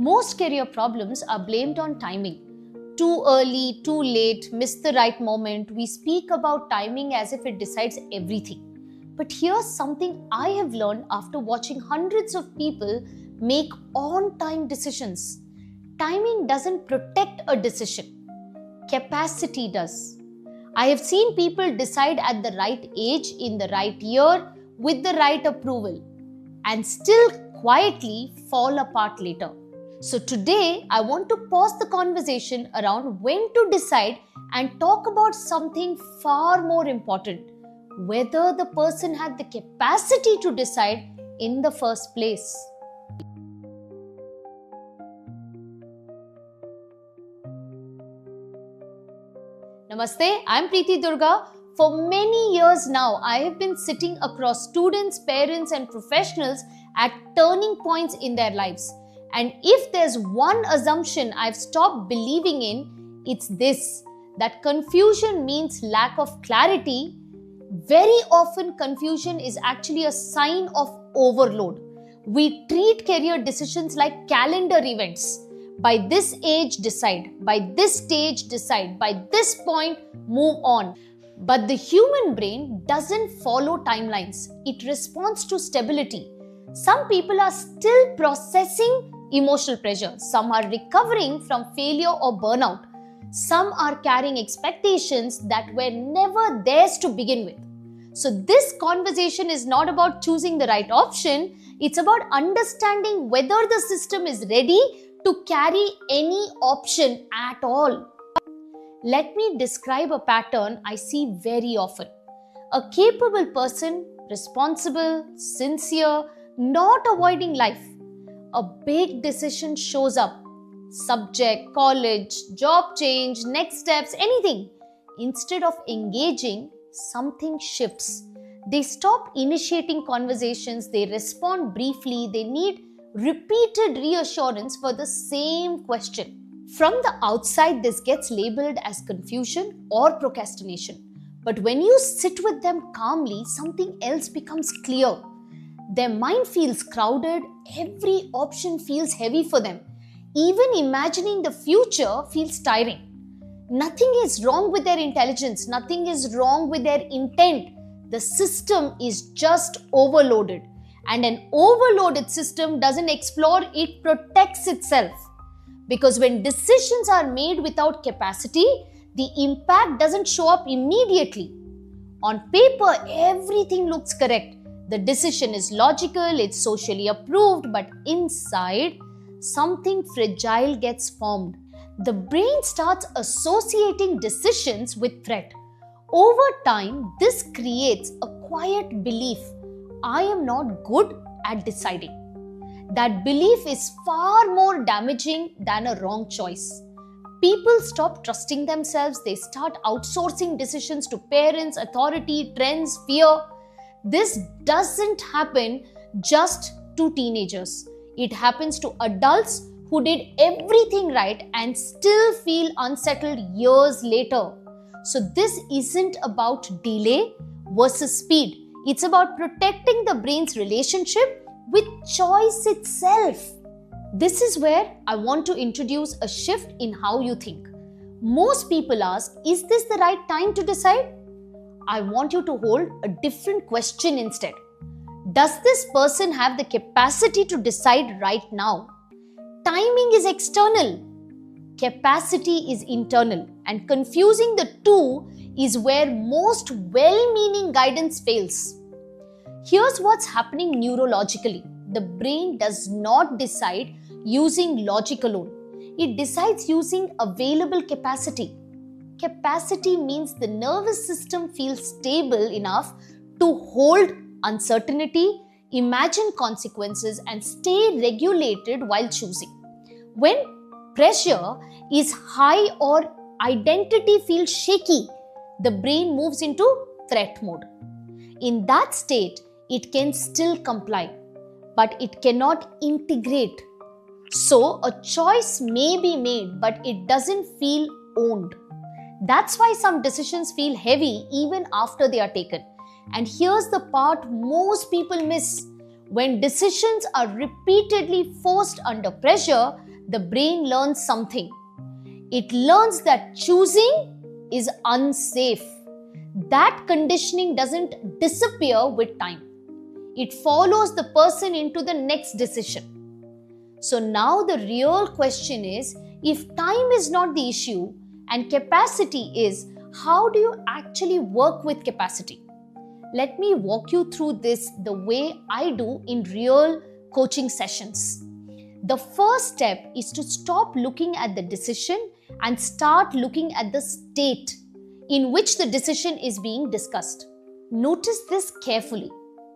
Most career problems are blamed on timing. Too early, too late, missed the right moment. We speak about timing as if it decides everything. But here's something I have learned after watching hundreds of people make on-time decisions. Timing doesn't protect a decision. Capacity does. I have seen people decide at the right age, in the right year, with the right approval, and still quietly fall apart later. So today, I want to pause the conversation around when to decide and talk about something far more important: whether the person had the capacity to decide in the first place. Namaste, I'm Preeti Durga. For many years now, I have been sitting across students, parents, and professionals at turning points in their lives. And if there's one assumption I've stopped believing in, it's this: that confusion means lack of clarity. Very often, confusion is actually a sign of overload. We treat career decisions like calendar events. By this age, decide. By this stage, decide. By this point, move on. But the human brain doesn't follow timelines. It responds to stability. Some people are still processing emotional pressure. Some are recovering from failure or burnout. Some are carrying expectations that were never theirs to begin with. So this conversation is not about choosing the right option. It's about understanding whether the system is ready to carry any option at all. Let me describe a pattern I see very often. A capable person, responsible, sincere, not avoiding life. A big decision shows up. Subject, college, job change, next steps, anything. Instead of engaging, something shifts. They stop initiating conversations, they respond briefly, they need repeated reassurance for the same question. From the outside, this gets labeled as confusion or procrastination. But when you sit with them calmly, something else becomes clear. Their mind feels crowded, every option feels heavy for them. Even imagining the future feels tiring. Nothing is wrong with their intelligence, nothing is wrong with their intent. The system is just overloaded. And an overloaded system doesn't explore, it protects itself. Because when decisions are made without capacity, the impact doesn't show up immediately. On paper, everything looks correct. The decision is logical, it's socially approved, but inside, something fragile gets formed. The brain starts associating decisions with threat. Over time, this creates a quiet belief: I am not good at deciding. That belief is far more damaging than a wrong choice. People stop trusting themselves, they start outsourcing decisions to parents, authority, trends, fear. This doesn't happen just to teenagers. It happens to adults who did everything right and still feel unsettled years later. So this isn't about delay versus speed. It's about protecting the brain's relationship with choice itself. This is where I want to introduce a shift in how you think. Most people ask, is this the right time to decide? I want you to hold a different question instead. Does this person have the capacity to decide right now? Timing is external. Capacity is internal. And confusing the two is where most well-meaning guidance fails. Here's what's happening neurologically. The brain does not decide using logic alone. It decides using available capacity. Capacity means the nervous system feels stable enough to hold uncertainty, imagine consequences, and stay regulated while choosing. When pressure is high or identity feels shaky, the brain moves into threat mode. In that state, it can still comply, but it cannot integrate. So, a choice may be made, but it doesn't feel owned. That's why some decisions feel heavy even after they are taken. And here's the part most people miss. When decisions are repeatedly forced under pressure, the brain learns something. It learns that choosing is unsafe. That conditioning doesn't disappear with time. It follows the person into the next decision. So now the real question is, if time is not the issue and capacity is, how do you actually work with capacity? Let me walk you through this the way I do in real coaching sessions. The first step is to stop looking at the decision and start looking at the state in which the decision is being discussed. Notice this carefully.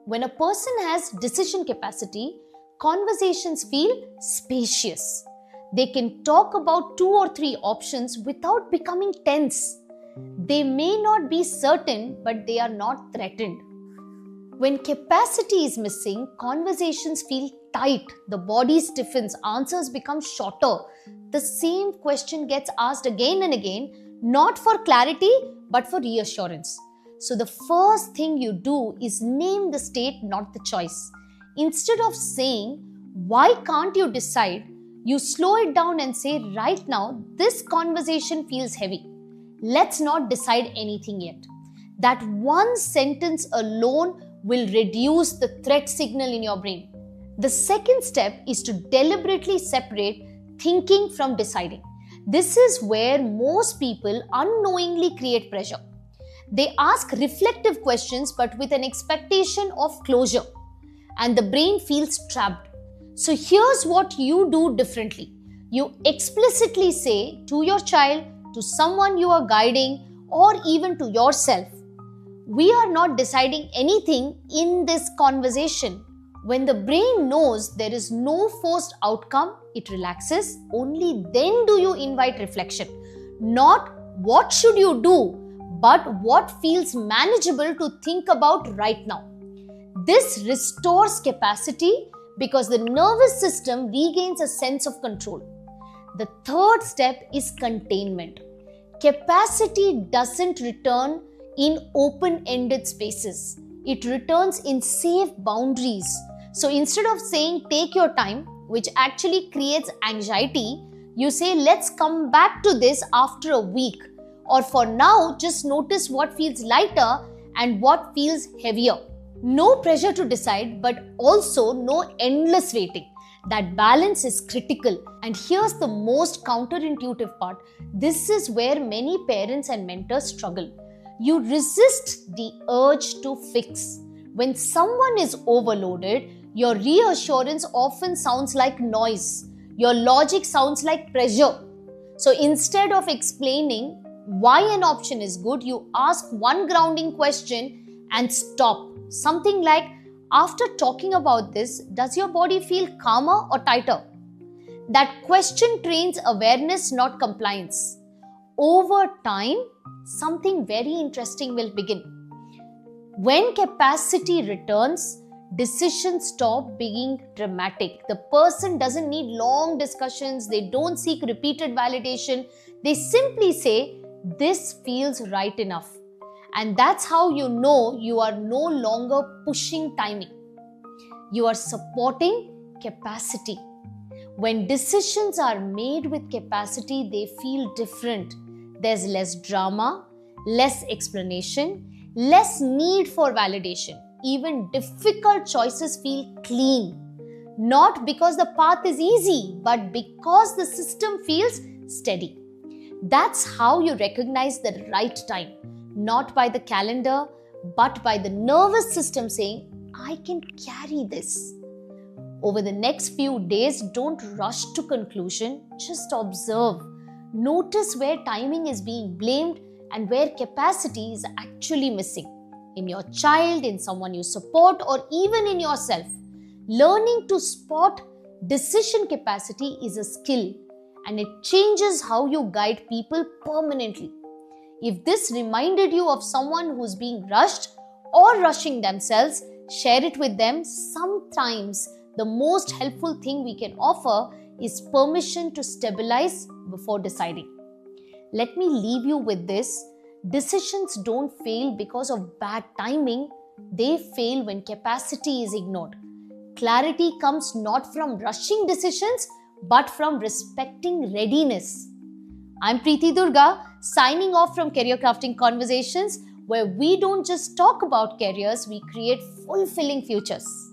When a person has decision capacity, conversations feel spacious. They can talk about 2 or 3 options without becoming tense. They may not be certain, but they are not threatened. When capacity is missing, conversations feel tight, the body stiffens, answers become shorter. The same question gets asked again and again, not for clarity, but for reassurance. So the first thing you do is name the state, not the choice. Instead of saying, "Why can't you decide?" you slow it down and say, "Right now, this conversation feels heavy. Let's not decide anything yet." That one sentence alone will reduce the threat signal in your brain. The second step is to deliberately separate thinking from deciding. This is where most people unknowingly create pressure. They ask reflective questions but with an expectation of closure, and the brain feels trapped. So here's what you do differently. You explicitly say to your child, to someone you are guiding, or even to yourself, "We are not deciding anything in this conversation." When the brain knows there is no forced outcome, it relaxes. Only then do you invite reflection. Not "what should you do?" but what feels manageable to think about right now. This restores capacity because the nervous system regains a sense of control. The third step is containment. Capacity doesn't return in open-ended spaces. It returns in safe boundaries. So instead of saying "take your time," which actually creates anxiety, you say "let's come back to this after a week," or "for now, just notice what feels lighter and what feels heavier." No pressure to decide, but also no endless waiting. That balance is critical. And here's the most counterintuitive part. This is where many parents and mentors struggle. You resist the urge to fix. When someone is overloaded, your reassurance often sounds like noise. Your logic sounds like pressure. So instead of explaining why an option is good, you ask one grounding question and stop. Something like, "After talking about this, does your body feel calmer or tighter?" That question trains awareness, not compliance. Over time, something very interesting will begin. When capacity returns, decisions stop being dramatic. The person doesn't need long discussions. They don't seek repeated validation. They simply say, "This feels right enough." And that's how you know you are no longer pushing timing. You are supporting capacity. When decisions are made with capacity, they feel different. There's less drama, less explanation, less need for validation. Even difficult choices feel clean. Not because the path is easy, but because the system feels steady. That's how you recognize the right time. Not by the calendar, but by the nervous system saying, "I can carry this." Over the next few days, don't rush to conclusion. Just observe. Notice where timing is being blamed and where capacity is actually missing. In your child, in someone you support, or even in yourself. Learning to spot decision capacity is a skill, and it changes how you guide people permanently. If this reminded you of someone who's being rushed or rushing themselves, share it with them. Sometimes the most helpful thing we can offer is permission to stabilize before deciding. Let me leave you with this. Decisions don't fail because of bad timing. They fail when capacity is ignored. Clarity comes not from rushing decisions, but from respecting readiness. I'm Preeti Durga, signing off from Career Crafting Conversations, where we don't just talk about careers, we create fulfilling futures.